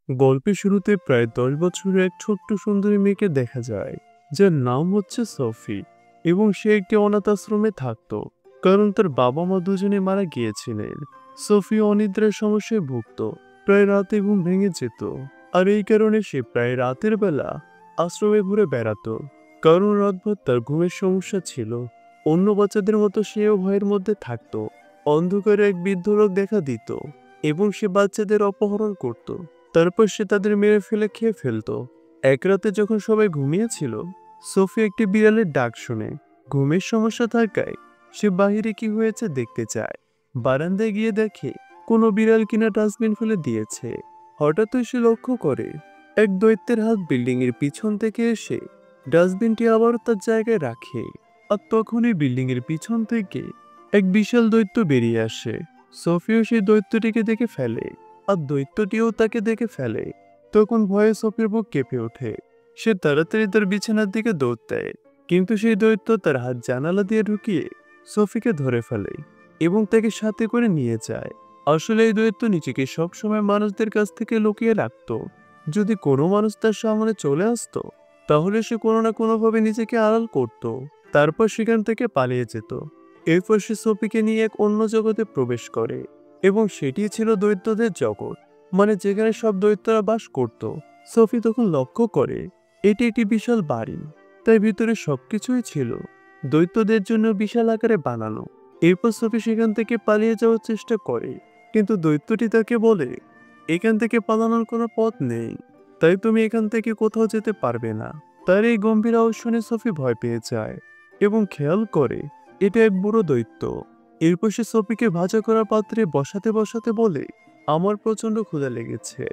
গল্পের শুরুতে প্রায় ১০ বছরের এক ছোট্ট সুন্দরী মেয়েকে দেখা যায়, যার নাম হচ্ছে সফি। এবং সে একটি অনাথ আশ্রমে থাকত, কারণ তার বাবা মা দুজনে মারা গিয়েছিলেন। সফি অনিদ্রার সমস্যায় ভুগত, প্রায় রাতে ঘুম ভেঙে যেত। আর এই কারণে সে প্রায় রাতের বেলা আশ্রমে ঘুরে বেড়াতো, কারণ রাতভর তার ঘুমের সমস্যা ছিল। অন্য বাচ্চাদের মতো সেও ভয়ের মধ্যে থাকতো। অন্ধকারে এক বৃদ্ধ লোক দেখা দিত এবং সে বাচ্চাদের অপহরণ করত। তারপর সে তাদের মেরে ফেলে খেয়ে ফেলতো। এক রাতে যখন সবাই ঘুমিয়েছিল, সোফি একটি বিড়ালের ডাক শুনে। ঘুমের সমস্যা থাকায় সে বাহিরে কি হয়েছে দেখতে চায়। বারান্দায় গিয়ে দেখে কোনো বিড়াল কিনা ডাস্টবিন ফেলে দিয়েছে। হঠাৎই সে লক্ষ্য করে এক দৈত্যের হাত বিল্ডিং এর পিছন থেকে এসে ডাস্টবিনটি আবার তার জায়গায় রাখে। আর তখনই বিল্ডিং এর পিছন থেকে এক বিশাল দৈত্য বেরিয়ে আসে। সোফিও সেই দৈত্যটিকে দেখে ফেলে, আর দৈত্যটিও তাকে দেখে ফেলে। তখন ভয়ে সোফির বুক কেঁপে ওঠে। সে তাড়াতাড়ি তার বিছানার দিকে দৌড় দেয়, কিন্তু সেই দৈত্য তার হাত জানালা দিয়ে ঢুকিয়ে সোফিকে ধরে ফেলে এবং তাকে সাথে করে নিয়ে যায়। আসলে এই দৈত্য নিজেকে সবসময় মানুষদের কাছ থেকে লুকিয়ে রাখত। যদি কোনো মানুষ তার সামনে চলে আসতো, তাহলে সে কোনো না কোনোভাবে নিজেকে আড়াল করত, তারপর সেখান থেকে পালিয়ে যেত। এরপর সে সোফিকে নিয়ে এক অন্য জগতে প্রবেশ করে, এবং সেটি ছিল দৈত্যদের জগৎ, মানে যেখানে সব দৈত্যরা বাস করত। সোফি তখন লক্ষ্য করে এটি একটি বিশাল বাড়ি, তাই ভিতরে সবকিছুই ছিল দৈত্যদের জন্য বিশাল আকারে বানানো। এরপর সোফি সেখান থেকে পালিয়ে যাওয়ার চেষ্টা করে, কিন্তু দৈত্যটি তাকে বলে, এখান থেকে পালানোর কোনো পথ নেই, তাই তুমি এখান থেকে কোথাও যেতে পারবে না। তার এই গম্ভীর আওয়াজ শুনে সোফি ভয় পেয়ে যায় এবং খেয়াল করে এটা এক বুড়ো দৈত্য। এরপর সে সোফিকে ভাজা করা পাত্রে বসাতে বসাতে বলে, আমার প্রচন্ড ক্ষুধা লেগেছে,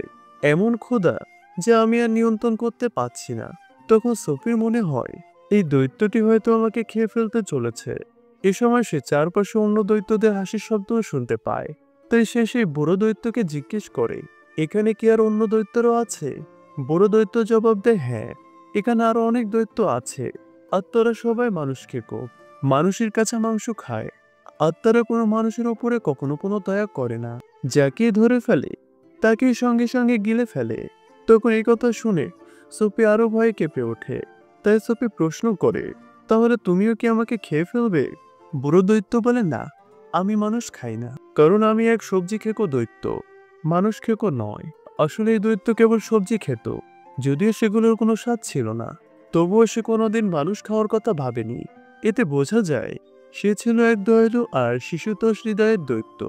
এমন ক্ষুধা যে আমি আর নিয়ন্ত্রণ করতে পারছি না। তখন সোফির মনে হয় এই দৈত্যটি হয়তো আমাকে খেয়ে ফেলতে চলেছে। এ সময় সে চারপাশে অন্য দৈত্যদের হাসির শব্দ শুনতে পায়, তাই সে সেই বুড়ো দৈত্যকে জিজ্ঞেস করে, এখানে কি আর অন্য দৈত্যরও আছে? বুড়ো দৈত্য জবাব দেয়, হ্যাঁ, এখানে আরো অনেক দৈত্য আছে, আর তারা সবাই মানুষ খেকো, মানুষের কাছে মাংস খায়। আত্মারা কোনো মানুষের উপরে কখনো কোনো দয়া করে না, যাকে ধরে ফেলে তাকে সঙ্গে সঙ্গে গিলে ফেলে। তখন এই কথা শুনে সোফি আরো ভয়ে কেঁপে ওঠে। তাই সোফি প্রশ্ন করে, তাহলে তুমিও কি আমাকে খেয়ে ফেলবে? বুড়ো দৈত্য বলে, না, আমি মানুষ খাই না, কারণ আমি এক সবজি খেকো দৈত্য, মানুষ খেকো নয়। আসলে এই দৈত্য কেবল সবজি খেত, যদিও সেগুলোর কোনো স্বাদ ছিল না। তবুও সে কোনোদিন মানুষ খাওয়ার কথা ভাবেনি। এতে বোঝা যায় সে ছিল এক দয়ালু আর শিশুতোষ হৃদয়ের দৈত্য।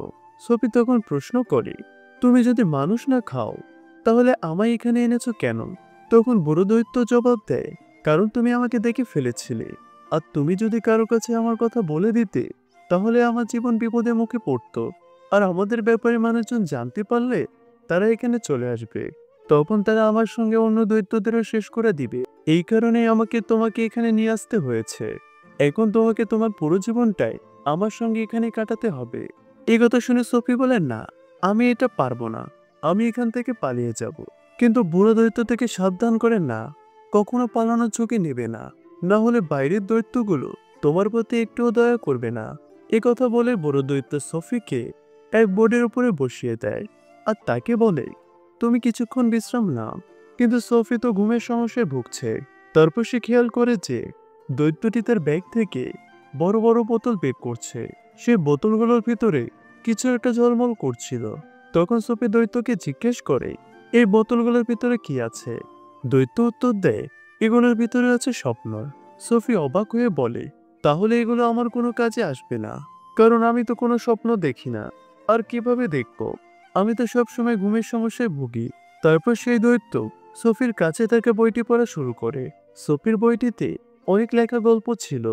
সোফি তখন প্রশ্ন করে, তুমি যদি মানুষ না খাও, তাহলে আমায় এখানে এনেছো কেন? তখন বুড়ো দৈত্য জবাব দেয়, কারণ তুমি আমাকে দেখে ফেলেছিলে, আর তুমি যদি কারো কাছে আমার কথা বলে দিতে, তাহলে আমার জীবন বিপদের মুখে পড়তো। আর আমাদের ব্যাপারে মানুষজন জানতে পারলে তারা এখানে চলে আসবে, তখন তারা আমার সঙ্গে অন্য দৈত্যদেরও শেষ করে দিবে। এই কারণেই আমাকে তোমাকে এখানে নিয়ে আসতে হয়েছে। এখন তোমাকে তোমার পুরো জীবনটাই আমার সঙ্গে এখানে কাটাতে হবে। এই কথা শুনে সোফি বলে, না, আমি এটা পারবো না, আমি এখান থেকে পালিয়ে যাব। কিন্তু বুড়ো দৈত্য থেকে সাবধান করে, না, কখনো পালানোর ঝুঁকি নেবে না, না হলে বাইরের দৈত্যগুলো তোমার প্রতি একটুও দয়া করবে না। এ কথা বলে বুড়ো দৈত্য সোফিকে এক বোর্ডের উপরে বসিয়ে দেয়, আর তাকে বলে, তুমি কিছুক্ষণ বিশ্রাম নাও। কিন্তু সোফি তো ঘুমের সমস্যায় ভুগছে। তারপর সে খেয়াল করে যে দৈত্যটি তার ব্যাগ থেকে বড় বড় বোতল বের করছে। সে বোতলগুলোর ভিতরে কিছু একটা ঝলমল করছিল। তখন সোফি দৈত্যকে জিজ্ঞেস করে, এই বোতলগুলোর ভিতরে কি আছে? দৈত্য উত্তর দেয়, এগুলোর ভিতরে আছে স্বপ্ন। সোফি অবাক হয়ে বলে, তাহলে এগুলো আমার কোনো কাজে আসবে না, কারণ আমি তো কোনো স্বপ্ন দেখি না। আর কিভাবে দেখবো? আমি তো সবসময় ঘুমের সমস্যায় ভুগি। তারপর সেই দৈত্য সোফির কাছে থেকে বইটি পড়া শুরু করে। সোফির বইটিতে অনেক লেখা গল্প ছিল।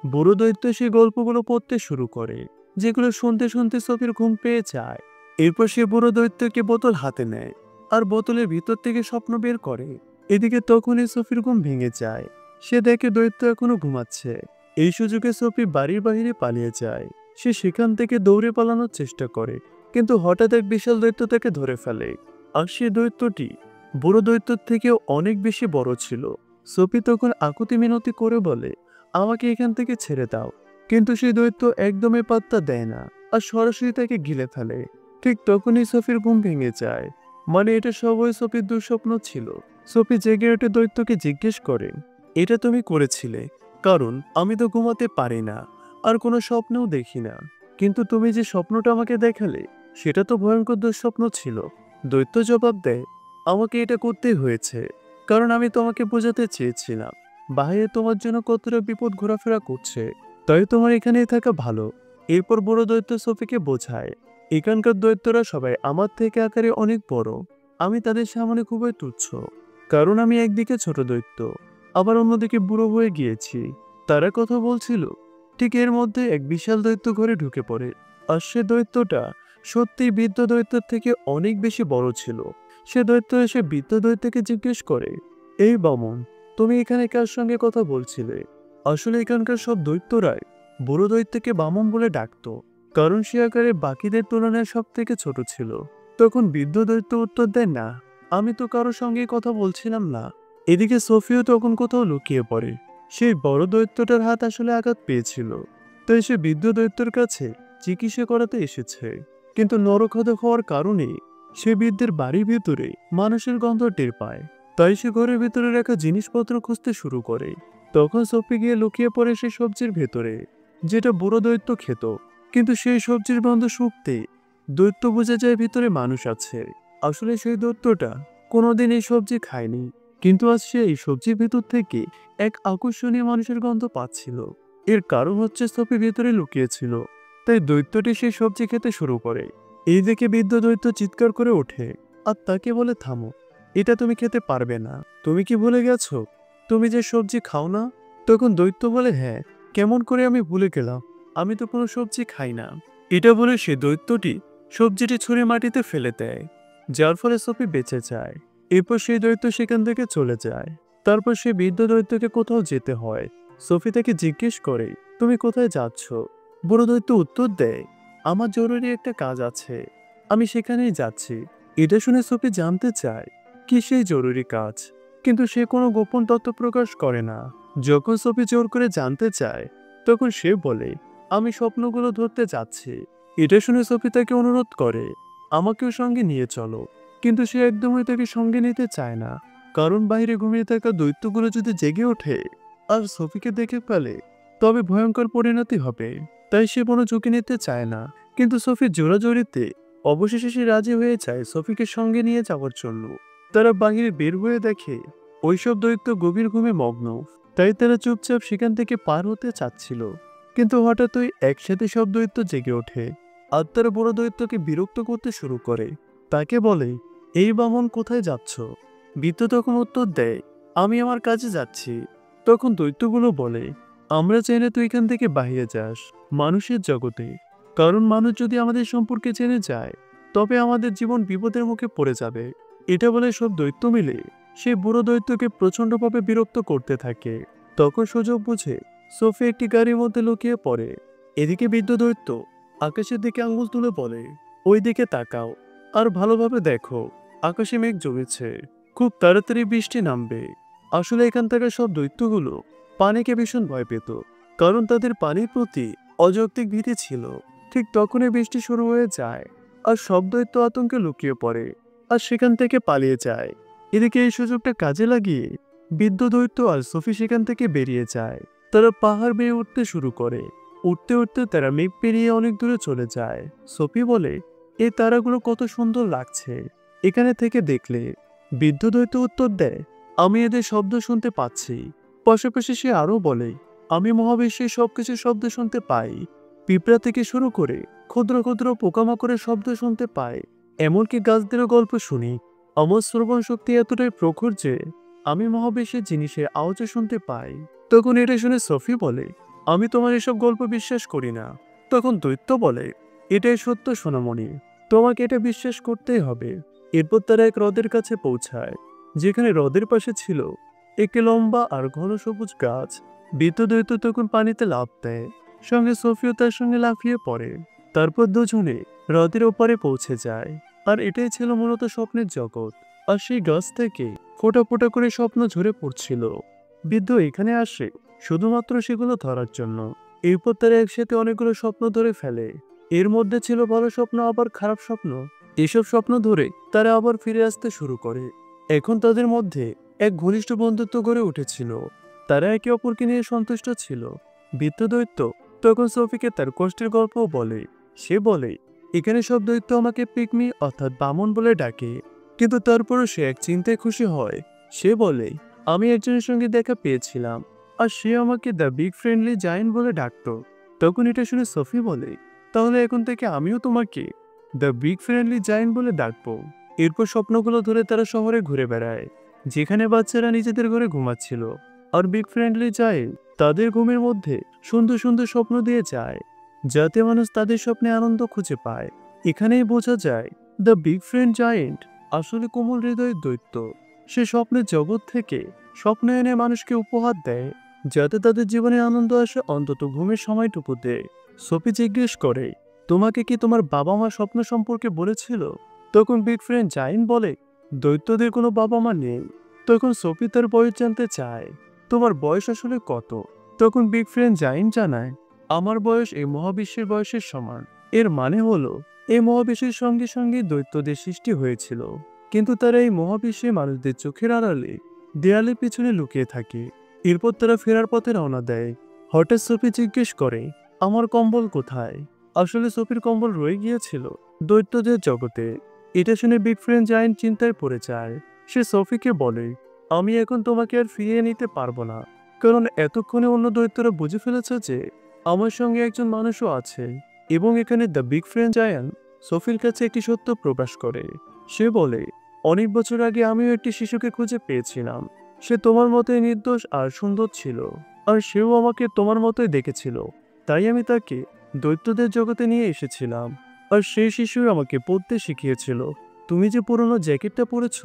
বুড়ো দৈত্য সেই গল্পগুলো পড়তে শুরু করে, যেগুলো শুনতে শুনতে সোফির ঘুম পেয়ে যায়। এরপর সে বুড়ো দৈত্যকে বোতল হাতে নেয়, আর বোতলের ভিতর থেকে স্বপ্ন বের করে। এদিকে তখনই সোফির ঘুম ভেঙে যায়। সে দেখে দৈত্য এখনো ঘুমাচ্ছে। এই সুযোগে সোফি বাড়ির বাইরে পালিয়ে যায়। সে সেখান থেকে দৌড়ে পালানোর চেষ্টা করে, কিন্তু হঠাৎ এক বিশাল দৈত্য তাকে ধরে ফেলে। আর সে দৈত্যটি বুড়ো দৈত্যর থেকেও অনেক বেশি বড় ছিল। সোফি তখন আকুতি মিনতি করে বলে, আমাকে এখান থেকে ছেড়ে দাও। কিন্তু সেই দৈত্য একদমই পাত্তা দেয় না, আর সরাসরি তাকে গিলে ফেলে। ঠিক তখনই সোফির ঘুম ভেঙে যায়। মানে এটা সবই সোফির দুঃস্বপ্ন ছিল। সোফি জেগে উঠে দৈত্যকে জিজ্ঞেস করে, এটা তুমি করেছিলে, কারণ আমি তো ঘুমাতে পারি না, আর কোনো স্বপ্নও দেখি না। কিন্তু তুমি যে স্বপ্নটা আমাকে দেখালে, সেটা তো ভয়ঙ্কর দুঃস্বপ্ন ছিল। দৈত্য জবাব দেয়, আমাকে এটা করতেই হয়েছে, কারণ আমি তোমাকে বোঝাতে চেয়েছিলাম বাইরে তোমার জন্য কতটা বিপদ ঘোরাফেরা করছে, তাই তোমার এখানেই থাকা ভালো। এরপর বড় দৈত্য সোফিকে বোঝায়, এখানকার দৈত্যরা সবাই আমার থেকে আকারে অনেক বড়। আমি তাদের সামনে খুবই তুচ্ছ, কারণ আমি একদিকে ছোট দৈত্য, আবার অন্যদিকে বুড়ো হয়ে গিয়েছি। তারা কথা বলছিল, ঠিক এর মধ্যে এক বিশাল দৈত্য ঘরে ঢুকে পড়ে। আর সে দৈত্যটা সত্যিই বৃদ্ধ দৈত্যের থেকে অনেক বেশি বড় ছিল। সে দৈত্য এসে বৃদ্ধ দৈত্যকে জিজ্ঞেস করে, এই বামন, তুমি এখানে কার সঙ্গে কথা বলছিলে? আসলে এখানকার সব দৈত্যরাই বুড়ো দৈত্যকে বামন বলে ডাকতো, কারণ সে আকারে বাকিদের তুলনায় সব থেকে ছোট ছিল। তখন বৃদ্ধ দৈত্য উত্তর দেয়, না, আমি তো কারোর সঙ্গে কথা বলছিলাম না। এদিকে সোফিও তখন কোথাও লুকিয়ে পড়ে। সেই বড় দৈত্যটার হাত আসলে আঘাত পেয়েছিল, তাই সে বৃদ্ধ দৈত্যর কাছে চিকিৎসা করাতে এসেছে। কিন্তু নরখাদক হওয়ার কারণে সে বৃদ্ধের বাড়ির ভিতরে মানুষের গন্ধ টের পায়। তাই সে ঘরের ভিতরে রাখা জিনিসপত্র খুঁজতে শুরু করে। তখন সোফি গিয়ে লুকিয়ে পড়ে সেই সবজির ভেতরে, যেটা বুড়ো দৈত্য খেত। কিন্তু সেই সবজির গন্ধ শুকতে দৈত্য বোঝা যায় ভিতরে মানুষ আছে। আসলে সেই দৈত্যটা কোনোদিন এই সবজি খায়নি, কিন্তু আজ সে এই সবজির ভেতর থেকে এক আকর্ষণীয় মানুষের গন্ধ পাচ্ছিল। এর কারণ হচ্ছে সোফি ভেতরে লুকিয়েছিল। তাই দৈত্যটি সেই সবজি খেতে শুরু করে। এই দেখে বৃদ্ধ দৈত্য চিৎকার করে ওঠে আর তাকে বলে, থামো, এটা তুমি খেতে পারবে না। তুমি কি ভুলে গেছো তুমি যে সবজি খাও না? তখন দৈত্য বলে, হ্যাঁ, কেমন করে আমি ভুলে গেলাম, আমি তো কোনো সবজি খাই না। এটা বলে সে দৈত্যটি সবজিটি ছুঁড়ে মাটিতে ফেলে দেয়, যার ফলে সোফি বেঁচে যায়। এরপর সেই দৈত্য সেখান থেকে চলে যায়। তারপর সে বৃদ্ধ দৈত্যকে কোথাও যেতে হয়। সোফি তাকে জিজ্ঞেস করে, তুমি কোথায় যাচ্ছ? বুড়ো দৈত্য উত্তর দেয়, আমার জরুরি একটা কাজ আছে, আমি সেখানেই যাচ্ছি। এটা শুনে সোফি জানতে চায়, কি সেই জরুরি কাজ, কিন্তু সে কোনো গোপন তথ্য প্রকাশ করে না। যখন সোফি জোর করে জানতে চায়, তখন সে বলে, আমি স্বপ্নগুলো ধরতে যাচ্ছি। এটা শুনে সোফি তাকে অনুরোধ করে, আমাকেও সঙ্গে নিয়ে চলো। কিন্তু সে একদমই তাকে সঙ্গে নিতে চায় না, কারণ বাইরে ঘুমিয়ে থাকা দৈত্যগুলো যদি জেগে ওঠে আর সোফিকে দেখে ফেলে, তবে ভয়ঙ্কর পরিণতি হবে। তাই সে কোনো ঝুঁকি নিতে চায় না। কিন্তু সোফির জোরাজোরিতে অবশেষে সে রাজি হয়ে যায় সোফিকে সঙ্গে নিয়ে যাওয়ার জন্য। তারা বাহিরে বের হয়ে দেখে ওইসব দৈত্য গভীর ঘুমে মগ্ন। তাই তারা চুপচাপ সেখান থেকে পার হতে চাচ্ছিল। কিন্তু হঠাৎই একসাথে সব দৈত্য জেগে ওঠে আর তারা বড় দৈত্যকে বিরক্ত করতে শুরু করে। তাকে বলে, এই বামন, কোথায় যাচ্ছ? বৃদ্ধ তখন উত্তর দেয়, আমি আমার কাজে যাচ্ছি। তখন দৈত্যগুলো বলে, আমরা চাইলে তুই এখান থেকে বাইরে যাস, মানুষের জগতে, কারণ মানুষ যদি আমাদের সম্পর্কে জেনে যায়, তবে আমাদের জীবন বিপদের মুখে পড়ে যাবে। এটা বলে সব দৈত্য মিলে সে বুড়ো দৈত্যকে প্রচন্ডভাবে বিরক্ত করতে থাকে। তখন সুযোগ বুঝে সোফি একটি গাড়ির মধ্যে লুকিয়ে পড়ে। এদিকে বৃদ্ধ দৈত্য আকাশের দিকে আঙুল তুলে বলে, ওই দিকে তাকাও আর ভালোভাবে দেখো, আকাশে মেঘ জমেছে, খুব তাড়াতাড়ি বৃষ্টি নামবে। আসলে এখান থেকে সব দৈত্যগুলো পানিকে ভীষণ ভয় পেত, কারণ তাদের পানির প্রতি অযৌক্তিক ভীতি ছিল। ঠিক তখনই বৃষ্টি শুরু হয়ে যায় আর সব দৈত্য আতঙ্কে লুকিয়ে পড়ে আর সেখান থেকে পালিয়ে যায়। এদিকে এই সুযোগটা কাজে লাগিয়ে বৃদ্ধ দৈত্য আর সোফি সেখান থেকে বেরিয়ে যায়। তারা পাহাড় বেয়ে উঠতে শুরু করে। উঠতে উঠতে তারা মেঘ পেরিয়ে অনেক দূরে চলে যায়। সোফি বলে, এই তারাগুলো কত সুন্দর লাগছে এখানে থেকে দেখলে। বৃদ্ধ দৈত্য উত্তর দেয়, আমি এদের শব্দ শুনতে পাচ্ছি। পাশাপাশি সে আরো বলে, আমি মহাবিশ্বের সবকিছু শব্দ শুনতে পাই, পিঁপড়া থেকে শুরু করে ক্ষুদ্র ক্ষুদ্র পোকামাকড়ের শব্দ শুনতে পাই, এমনকি গাছদেরও গল্প শুনি। আমার শ্রবণ শক্তি এতটাই প্রখর যে আমি মহাবিশ্বের জিনিসের আওয়াজ শুনতে পাই। তখন এটা শুনে সোফি বলে, আমি তোমার এসব গল্প বিশ্বাস করি না। তখন দৈত্য বলে, এটাই সত্য সোনামণি, তোমাকে এটা বিশ্বাস করতেই হবে। এরপর তারা এক হ্রদের কাছে পৌঁছায়, যেখানে হ্রদের পাশে ছিল একটি লম্বা আর ঘন সবুজ গাছ। বৃদ্ধ দৈত্য তখন পানিতে লাফ দেয়, সঙ্গে সোফিও তার সঙ্গে লাফিয়ে পড়ে। তারপর দুজনে হ্রদের ওপারে পৌঁছে যায়। আর এটাই ছিল মূলত স্বপ্নের জগৎ। আর সেই গাছ থেকে ফোঁটা ফোঁটা করে স্বপ্ন ঝরে পড়ছিল। বৃদ্ধ এখানে আসে শুধুমাত্র সেগুলো ধরার জন্য। এরপর তারা একসাথে অনেকগুলো স্বপ্ন ধরে ফেলে। এর মধ্যে ছিল ভালো স্বপ্ন, আবার খারাপ স্বপ্ন, এসব স্বপ্ন ধরে তারা আবার ফিরে আসতে শুরু করে। এখন তাদের মধ্যে এক ঘনিষ্ঠ বন্ধুত্ব গড়ে উঠেছিল। তারা একে অপরকে নিয়ে সন্তুষ্ট ছিল। বৃদ্ধ দৈত্য তখন সোফিকে তার কষ্টের গল্পও বলে। সে বলে, এখানে সব দৈত্য আমাকে পিগমি অর্থাৎ বামন বলে ডাকে, কিন্তু তারপরও সে এক চিন্তায় খুশি হয়। সে বলে, আমি একজনের সঙ্গে দেখা পেয়েছিলাম, আর সে আমাকে দ্য বিগ ফ্রেন্ডলি জায়েন্ট বলে ডাকতো। তখন এটা শুনে সোফি বলে, তাহলে এখন থেকে আমিও তোমাকে দ্য বিগ ফ্রেন্ডলি জায়েন্ট বলে ডাকবো। এরপর স্বপ্নগুলো ধরে তারা শহরে ঘুরে বেড়ায়, যেখানে বাচ্চারা নিজেদের ঘরে ঘুমাচ্ছিল, আর বিগ ফ্রেন্ডলি জায়েন্ট তাদের ঘুমের মধ্যে সুন্দর সুন্দর স্বপ্ন দিয়ে যায়, যাতে মানুষ তাদের স্বপ্নে আনন্দ খুঁজে পায়। এখানেই বোঝা যায় দ্য বিগ ফ্রেন্ড জায়েন্ট আসলে কোমল হৃদয়ের দৈত্য। সে স্বপ্নের জগৎ থেকে স্বপ্ন এনে মানুষকে উপহার দেয়, যাতে তাদের জীবনে আনন্দ আসে অন্তত ঘুমের সময়টুকুতে। সোফি জিজ্ঞেস করে, তোমাকে কি তোমার বাবা মা স্বপ্ন সম্পর্কে বলেছিল? তখন বিগ ফ্রেন্ড জায়েন্ট বলে, দৈত্যদের কোনো বাবা মা নেই। তখন সোফি তার বয়স জানতে চায়, তোমার বয়স আসলে কত? তখন বিগ ফ্রেন্ড জায়েন্ট জানায়, আমার বয়স এই মহাবিশ্বের বয়সের সমান। এর মানে হলো এই মহাবিশ্বের সঙ্গে সঙ্গে দৈত্যদের সৃষ্টি হয়েছিল, কিন্তু তারা এই মহাবিশ্বে মানুষদের চোখের আড়ালে দেয়ালের পিছনে লুকিয়ে থাকে। এরপর তারা ফেরার পথে রওনা দেয়। হঠাৎ সোফি জিজ্ঞেস করে, আমার কম্বল কোথায়? আসলে সোফির কম্বল রয়ে গিয়েছিল দৈত্যদের জগতে। এটা শুনে বিগ ফ্রেন্ড জায়েন্ট চিন্তায় পড়ে যায়। সে সোফিকে বলে, আমি এখন তোমাকে আর ফিরিয়ে নিতে পারবো না, কারণ এতক্ষণে অন্য দৈত্যরা বুঝে ফেলেছে যে আমার সঙ্গে একজন মানুষও আছে। এবং এখানে দ্য বিগ ফ্রেন্ড জায়ান্ট সোফির কাছে একটি সত্য প্রকাশ করে। সে বলে, অনেক বছর আগে আমিও একটি শিশুকে খুঁজে পেয়েছিলাম। সে তোমার মতোই নির্দোষ আর সুন্দর ছিল, আর সেও আমাকে তোমার মতোই দেখেছিল। তাই আমি তাকে দৈত্যদের জগতে নিয়ে এসেছিলাম। আর সেই শিশুই আমাকে পড়তে শিখিয়েছিল। তুমি যে পুরনো জ্যাকেটটা পরেছ,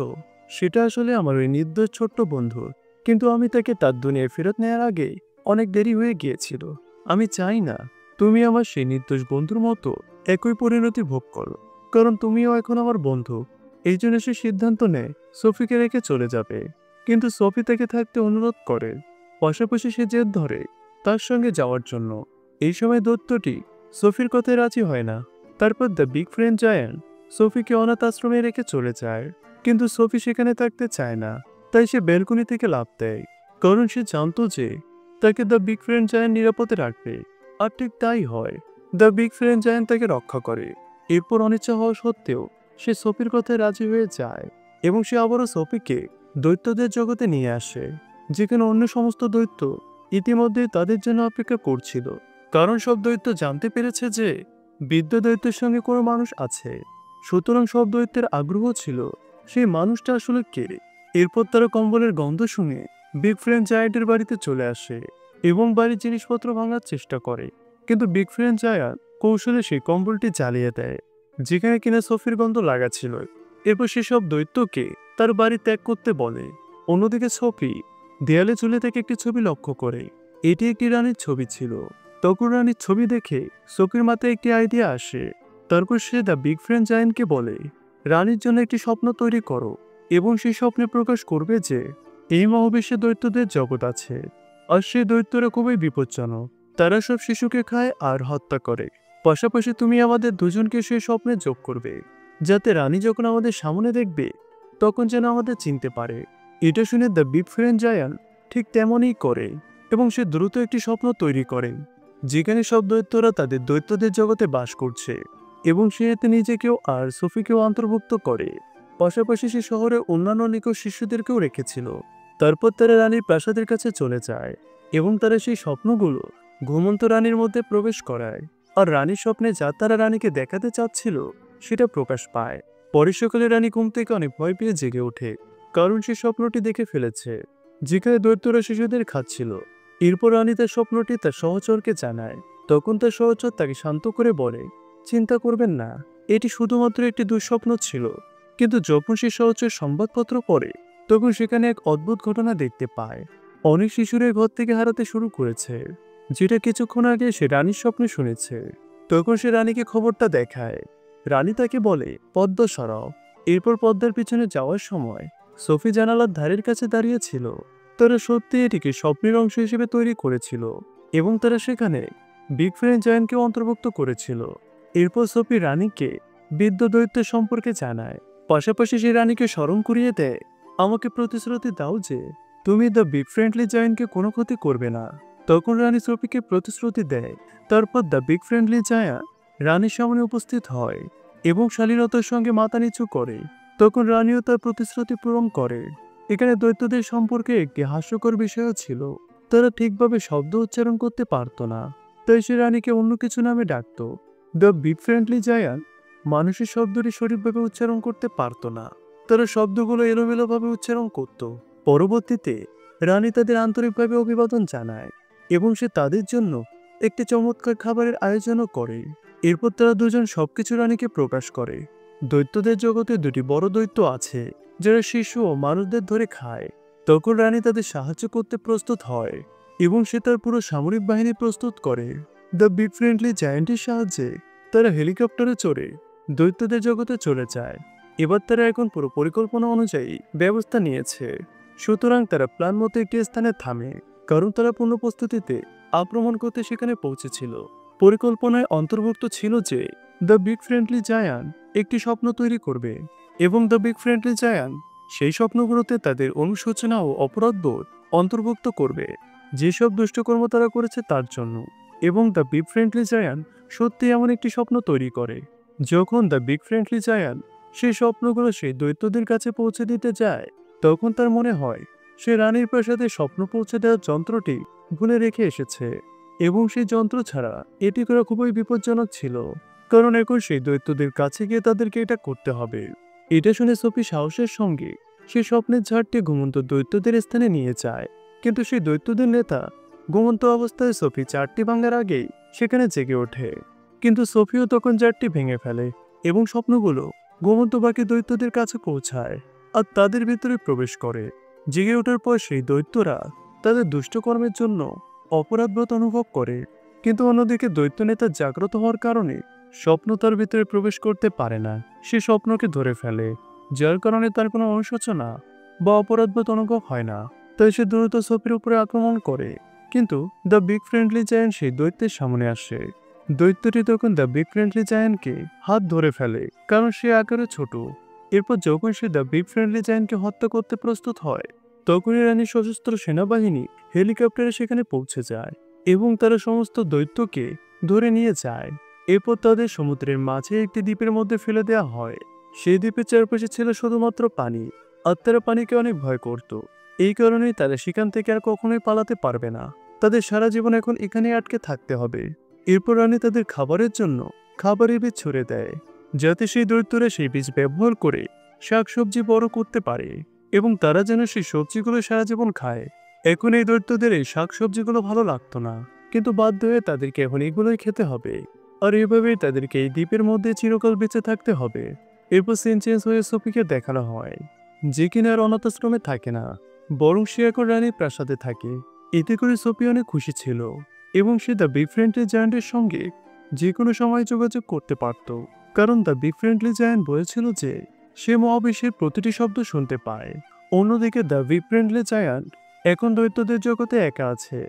সেটা আসলে আমার ওই নির্দোষ ছোট্ট বন্ধুর, কিন্তু আমি তাকে তার দুনিয়ায় ফেরত নেওয়ার আগে অনেক দেরি হয়ে গিয়েছিল। আমি চাই না তুমি আমার সেই নির্দোষ বন্ধুর মতো একই পরিণতি ভোগ করো, কারণ তুমিও এখন আমার বন্ধু। এই জন্য সে সিদ্ধান্ত নেয় সোফিকে রেখে চলে যাবে, কিন্তু সোফি তাকে থাকতে অনুরোধ করে। পাশাপাশি সে জেদ ধরে তার সঙ্গে যাওয়ার জন্য। এই সময় দৈত্যটি সোফির কথায় রাজি হয় না। তারপর দ্য বিগ ফ্রেন্ড জায়ান্ট সোফিকে অনাথ আশ্রমে রেখে চলে যায়, কিন্তু সোফি সেখানে থাকতে চায় না। তাই সে ব্যালকনি থেকে লাফ দেয়, কারণ সে জানতো যে তাকে দ্য বিগ ফ্রেন্ড জায়ান্ট নিরাপদে রাখবে। আর ঠিক তাই হয়, দ্য বিগ ফ্রেন্ড জায়ান্ট তাকে রক্ষা করে। এরপর অনিচ্ছা হওয়া সত্ত্বেও সে সোফির কথায় রাজি হয়ে যায়, এবং সে আবারও সোফিকে দৈত্যদের জগতে নিয়ে আসে, যেখানে অন্য সমস্ত দৈত্য ইতিমধ্যে তাদের জন্য অপেক্ষা করছিল। কারণ সব দৈত্য জানতে পেরেছে যে বৃদ্ধ দৈত্যের সঙ্গে কোনো মানুষ আছে। সুতরাং সব দৈত্যের আগ্রহ ছিল সেই মানুষটা আসলে কে। এরপর তারা কম্বলের গন্ধ শুনে বিগ ফ্রেন্ড জায়ান্টের বাড়িতে চলে আসে এবং বাড়ির জিনিসপত্র ভাঙার চেষ্টা করে, কিন্তু বিগ ফ্রেন্ড জায়ান্ট কৌশলে সেই কম্বলটি জ্বালিয়ে দেয়, যেখানে কিনা সোফির গন্ধ লাগা ছিল। এরপর সেসব দৈত্যকে তার বাড়ি ত্যাগ করতে বলে। অন্যদিকে সোফি দেয়ালে ঝুলে থেকে একটি ছবি লক্ষ্য করে। এটি একটি রানীর ছবি ছিল। তখন রানীর ছবি দেখে সোফির মাথায় একটি আইডিয়া আসে। তারপর সে দ্য বিগ ফ্রেন্ড জায়ান্টকে বলে, রানীর জন্য একটি স্বপ্ন তৈরি করো, এবং সেই স্বপ্নে প্রকাশ করবে যে এই মহাবিশ্বে দৈত্যদের জগৎ আছে, আর সেই দৈত্যরা খুবই বিপজ্জনক। তারা সব শিশুকে খায় আর হত্যা করে। পাশাপাশি তুমি আমাদের দুজনকে সেই স্বপ্নে যোগ করবে, যাতে রানী যখন আমাদের সামনে দেখবে তখন যেন আমাদের চিনতে পারে। এটা শুনে দ্য বিগ ফ্রেন্ড জায়ান্ট ঠিক তেমনই করে, এবং সে দ্রুত একটি স্বপ্ন তৈরি করে, যেখানে সব দৈত্যরা তাদের দৈত্যদের জগতে বাস করছে, এবং সে এতে নিজেকেও আর সোফিকেও অন্তর্ভুক্ত করে। পাশাপাশি সে শহরে অন্যান্য নিখোঁজ শিশুদেরকেও রেখেছিল। তারপর তারা রানীর প্রাসাদের কাছে চলে যায়, এবং তারা সেই স্বপ্নগুলো ঘুমন্ত রানীর মধ্যে প্রবেশ করায়। আর রানীর স্বপ্নে যা তারা রানীকে দেখাতে চাচ্ছিল সেটা প্রকাশ পায়। পরের সকালে রানী ঘুম থেকে অনেক ভয় পেয়ে জেগে ওঠে, কারণ সে স্বপ্নটি দেখে ফেলেছে, যেখানে দৈত্যরা শিশুদের খাচ্ছিল। এরপর রানী তার স্বপ্নটি তার সহচরকে জানায়। তখন তার সহচর তাকে শান্ত করে বলে, চিন্তা করবেন না, এটি শুধুমাত্র একটি দুঃস্বপ্ন ছিল। কিন্তু যখন সে সহচর সংবাদপত্র পড়ে, তখন সেখানে এক অদ্ভুত ঘটনা দেখতে পায়। অনেক শিশুরা ঘর থেকে হারাতে শুরু করেছে, যেটা কিছুক্ষণ আগে সে রানীর স্বপ্নে শুনেছে। তখন সে রানীকে খবরটা দেখায়। রানী তাকে বলে, পদ্মা সরাও। এরপর পদ্মার পিছনে যাওয়ার সময় সোফি জানালার ধারের কাছে দাঁড়িয়েছিল। তারা সত্যি এটিকে স্বপ্নের অংশ হিসেবে তৈরি করেছিল, এবং তারা সেখানে বিগ ফ্রেন্ড জায়ান্টকেও অন্তর্ভুক্ত করেছিল। এরপর সোফি রানীকে বৃদ্ধ দৈত্যের সম্পর্কে জানায়। পাশাপাশি সে রানীকে স্মরণ করিয়ে দেয়, আমাকে প্রতিশ্রুতি দাও যে তুমি দ্য বিগ ফ্রেন্ডলি জায়ান্টকে কোনো ক্ষতি করবে না। তখন রানী সোফিকে প্রতিশ্রুতি দেয়। তারপর দ্য বিগ ফ্রেন্ডলি জায়ান্ট রানীর সামনে উপস্থিত হয় এবং শালীনতার সঙ্গে মাথা নিচু করে। তখন রানীও তার প্রতিশ্রুতি পূরণ করে। এখানে দৈত্যদের সম্পর্কে একটি হাস্যকর বিষয়ও ছিল। তারা ঠিকভাবে শব্দ উচ্চারণ করতে পারত না, তাই সে রানীকে অন্য কিছু নামে ডাকত। দ্য বিগ ফ্রেন্ডলি জায়ান্ট মানুষের শব্দটি সঠিকভাবে উচ্চারণ করতে পারত না, তারা শব্দগুলো এলোমেলোভাবে উচ্চারণ করত। পরবর্তীতে রানী তাদের আন্তরিকভাবে অভিবাদন জানায় এবং সে তাদের জন্য একটি চমৎকার খাবারের আয়োজনও করে। এরপর তারা দুজন সবকিছু রানীকে প্রকাশ করে। দৈত্যদের জগতে দুটি বড় দৈত্য আছে যারা শিশু ও মানুষদের ধরে খায়। তখন রানী তাদের সাহায্য করতে প্রস্তুত হয় এবং সে তার পুরো সামরিক বাহিনী প্রস্তুত করে। দ্য বিগ ফ্রেন্ডলি জায়ান্টের সাহায্যে তারা হেলিকপ্টারে চড়ে দৈত্যদের জগতে চলে যায়। এবার তারা এখন পুরো পরিকল্পনা অনুযায়ী ব্যবস্থা নিয়েছে। সুতরাং তারা প্ল্যান মতো একটি স্থানে থামে, কারণ তারা পূর্ণ প্রস্তুতিতে আক্রমণ করতে সেখানে পৌঁছেছিল। পরিকল্পনায় অন্তর্ভুক্ত ছিল যে দ্য বিগ ফ্রেন্ডলি জায়ান্ট একটি স্বপ্ন তৈরি করবে এবং দ্য বিগ ফ্রেন্ডলি জায়ান্ট সেই স্বপ্নগুলোতে তাদের অনুশোচনা ও অপরাধবোধ অন্তর্ভুক্ত করবে, যেসব দুষ্টকর্ম তারা করেছে তার জন্য। এবং দ্য বিগ ফ্রেন্ডলি জায়ান্ট সত্যি এমন একটি স্বপ্ন তৈরি করে। যখন দ্য বিগ ফ্রেন্ডলি জায়ান্ট সেই স্বপ্নগুলো সেই দৈত্যদের কাছে পৌঁছে দিতে যায়, তখন তার মনে হয় সে রানীর প্রাসাদে স্বপ্ন পৌঁছে দেওয়ার যন্ত্রটি ভুলে রেখে এসেছে এবং সেই যন্ত্র ছাড়া এটি করা খুবই বিপজ্জনক ছিল, কারণ এখন সেই দৈত্যদের কাছে গিয়ে তাদেরকে এটা করতে হবে। এটা শুনে সোফি সাহসের সঙ্গে সে স্বপ্নের ঝাড়টি ঘুমন্ত দৈত্যদের স্থানে নিয়ে যায়, কিন্তু সেই দৈত্যদের নেতা ঘুমন্ত অবস্থায় সোফি চারটি ভাঙার আগেই সেখানে জেগে ওঠে। কিন্তু সোফিও তখন জারটি ভেঙে ফেলে এবং স্বপ্নগুলো ঘুমন্ত বাকি দৈত্যদের কাছে পৌঁছায় আর তাদের ভিতরে প্রবেশ করে। জেগে ওঠার পর সেই দৈত্যরা তাদের দুষ্টকর্মের জন্য অপরাধবোধ অনুভব করে, কিন্তু অন্যদিকে দৈত্য নেতা জাগ্রত হওয়ার কারণে স্বপ্ন তার ভিতরে প্রবেশ করতে পারে না। সে স্বপ্নকে ধরে ফেলে, যার কারণে তার কোনো অনুশোচনা বা অপরাধবোধ অনুভব হয় না। তাই সে দ্রুত সোফির উপরে আক্রমণ করে, কিন্তু দ্য বিগ ফ্রেন্ডলি জায়ান্ট সেই দৈত্যের সামনে আসে। দৈত্যটি তখন দ্য বিগ ফ্রেন্ডলি জায়ান্টকে হাত ধরে ফেলে, কারণ সে আকারে ছোট। এরপর যখন সে দ্য বিগ ফ্রেন্ডলি জায়ান্টকে হত্যা করতে প্রস্তুত হয়, তখনই রানীর সশস্ত্র সেনাবাহিনী হেলিকপ্টারে সেখানে পৌঁছে যায় এবং তারা সমস্ত দৈত্যকে ধরে নিয়ে যায়। এরপর তাদের সমুদ্রের মাঝে একটি দ্বীপের মধ্যে ফেলে দেওয়া হয়। সেই দ্বীপের চারপাশে ছিল শুধুমাত্র পানি, আর তারা পানিকে অনেক ভয় করত। এই কারণেই তারা সেখান থেকে আর কখনোই পালাতে পারবে না। তাদের সারা জীবন এখন এখানে আটকে থাকতে হবে। এরপর রানী তাদের খাবারের জন্য খাবারের বীজ ছড়ে দেয়, যাতে সেই দৈত্যরা সেই বীজ ব্যবহার করে শাকসবজি বড় করতে পারে এবং তারা যেন সেই সবজিগুলো সারা জীবন খায়। এখন এই দৈত্যদের এই শাকসবজিগুলো ভালো লাগতো না, কিন্তু বাধ্য হয়ে তাদেরকে এখন এগুলোই খেতে হবে। আর এভাবেই তাদেরকে এই দ্বীপের মধ্যে চিরকাল বেঁচে থাকতে হবে। এরপর সিন চেঞ্জ হয়ে সোফিকে দেখানো হয়, যে কিনা আর অনাথ আশ্রমে থাকে না, বরং সে এখন রানীর প্রাসাদে থাকে। এতে করে সোফি অনেক খুশি ছিল এবং সে দ্য বিগ ফ্রেন্ডলি জায়ান্টের সঙ্গে যে কোনো সময় যোগাযোগ করতে পারত, কারণ দ্য বিগ ফ্রেন্ডলি জায়ান্ট বলেছিল যে সে মহাবিশ্বের প্রতিটি শব্দ শুনতে পায়। অন্যদিকে দ্য বিগ ফ্রেন্ডলি জায়ান্ট এখন দৈত্যদের জগতে একা আছে,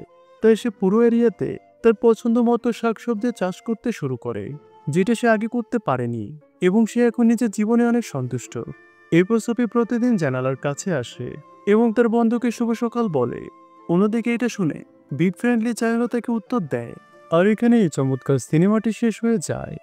তাই সে পুরো এরিয়াতে তার পছন্দ মতো শাকসবজি চাষ করতে শুরু করে, যেটা সে আগে করতে পারেনি, এবং সে এখন নিজের জীবনে অনেক সন্তুষ্ট। এরপর সোফি প্রতিদিন জানালার কাছে আসে এবং তার বন্ধুকে শুভ সকাল বলে। অন্যদিকে এটা শুনে বিগ ফ্রেন্ডলি জায়ান্টও তাকে উত্তর দেয়। আর এখানে এই চমৎকার সিনেমাটি শেষ হয়ে যায়।